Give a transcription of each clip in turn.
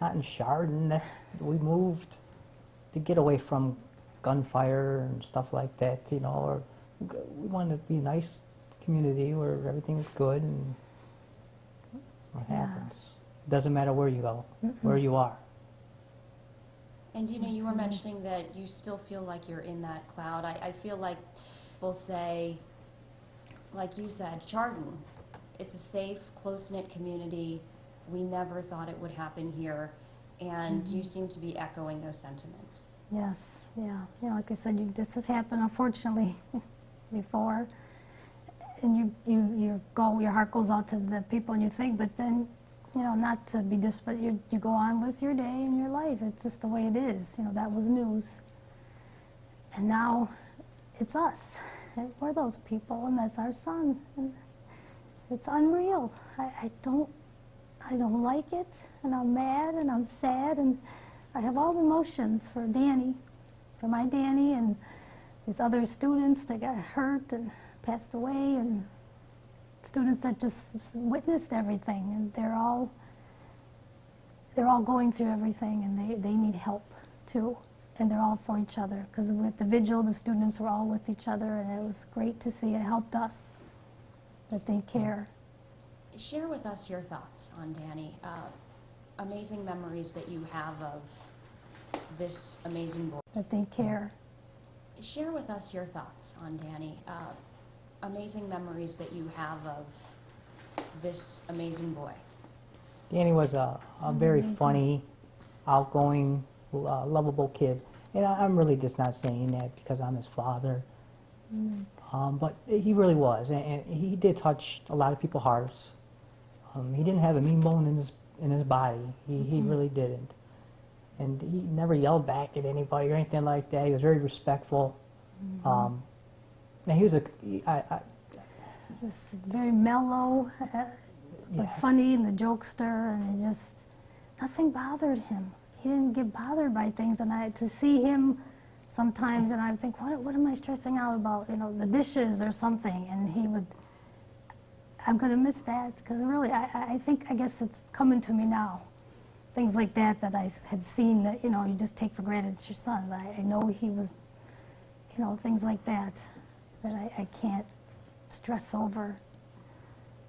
not in Chardon. We moved to get away from gunfire and stuff like that, you know, or we wanted to be a nice community where everything's good and what happens. It doesn't matter where you go, where you are. And you know, you were mentioning that you still feel like you're in that cloud. I feel like people say, like you said, Chardon, it's a safe, close-knit community. We never thought it would happen here. And you seem to be echoing those sentiments. Yes, yeah. You know, like I said, this has happened, unfortunately, before. And your heart goes out to the people and you think, but then, you know, not to be but you go on with your day and your life. It's just the way it is. You know, that was news. And now it's us. And we're those people, and that's our son. And it's unreal. I don't like it, and I'm mad, and I'm sad, and I have all the emotions for Danny, for my Danny, and these other students that got hurt and passed away, and students that just witnessed everything, and they're all going through everything, and they need help too, and they're all for each other. Because with the vigil, the students were all with each other, and it was great to see. It helped us that they care. Share with us your thoughts on Danny. Amazing memories that you have of this amazing boy. That they care. Share with us your thoughts on Danny. Amazing memories that you have of this amazing boy. Danny was a very funny, outgoing, lovable kid. And I'm really just not saying that because I'm his father. But he really was. And he did touch a lot of people's hearts. He didn't have a mean bone in his body. He really didn't. And he never yelled back at anybody or anything like that. He was very respectful. And he was just very mellow, but funny, and the jokester, and it just, nothing bothered him. He didn't get bothered by things, and to see him sometimes, and I would think, what am I stressing out about? You know, the dishes or something, and he would, I'm going to miss that, because really, I guess it's coming to me now. Things like that I had seen that, you know, you just take for granted it's your son, but I know he was, you know, things like that I can't stress over,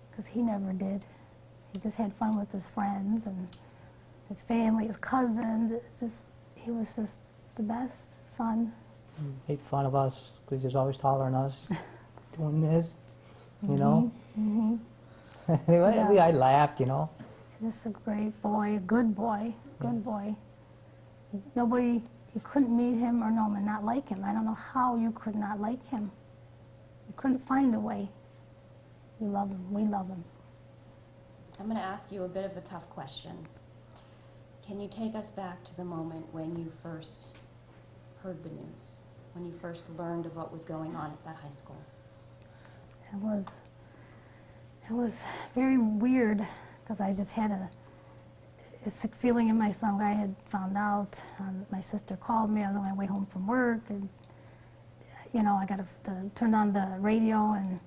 because he never did. He just had fun with his friends and his family, his cousins. He was just the best son. Made fun of us because he was always taller than us, doing this, you know. Anyway, I laughed, you know. Just a great boy, good boy, good boy. Nobody, you couldn't meet him or know him and not like him. I don't know how you could not like him. You couldn't find a way. You love him. We love him. I'm going to ask you a bit of a tough question. Can you take us back to the moment when you first heard the news, when you first learned of what was going on at that high school? It was very weird, because I just had a sick feeling in my stomach. I had found out. My sister called me. I was on my way home from work, and you know, I got to turn on the radio, and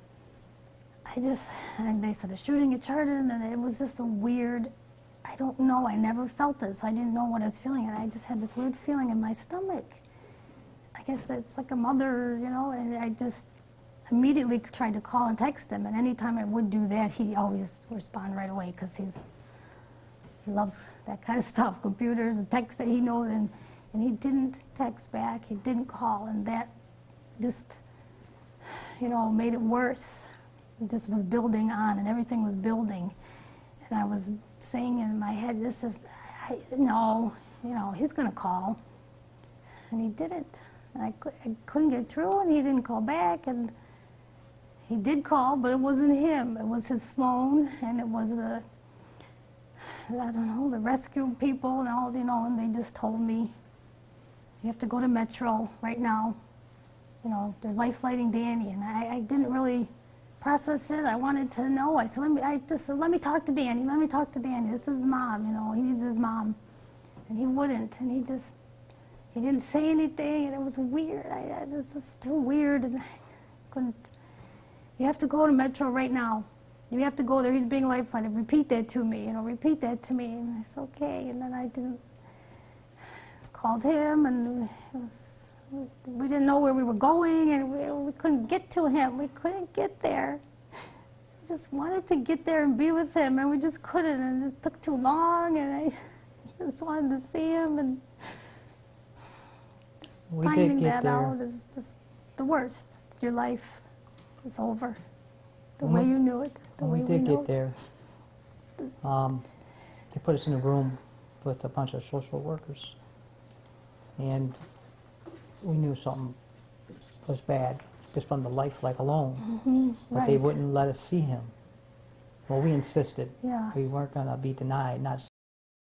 they said a shooting at Chardon, and it was just a weird, I don't know, I never felt it, so I didn't know what I was feeling, and I just had this weird feeling in my stomach. I guess that's like a mother, you know, and I just immediately tried to call and text him, and anytime I would do that, he always respond right away, because he loves that kind of stuff, computers and text that he knows, and he didn't text back, he didn't call, and that just, you know, made it worse. It just was building on, and everything was building. And I was saying in my head, no, you know, he's going to call. And he didn't. And I couldn't get through, and he didn't call back. And he did call, but it wasn't him. It was his phone, and it was the rescue people and all, you know, and they just told me, you have to go to Metro right now. You know, they're life-flighting Danny, and I didn't really process it. I wanted to know. I said, let me talk to Danny. Let me talk to Danny. This is his mom, you know. He needs his mom. And he wouldn't, and he didn't say anything, and it was weird. It was just too weird, and I couldn't. You have to go to Metro right now. You have to go there. He's being life-flighted. Repeat that to me. Repeat that to me. And I said, okay. And then I called him, and we didn't know where we were going, and we couldn't get to him. We couldn't get there. We just wanted to get there and be with him, and we just couldn't. And it just took too long, and I just wanted to see him. And just We did finding get that there. out is just the worst. Your life is over. The When way we- you knew it. The way When we we did know get there, they put us in a room with a bunch of social workers, and we knew something was bad just from the life flight alone. But they right. wouldn't let us see him. Well, we insisted. Yeah. We weren't going to be denied not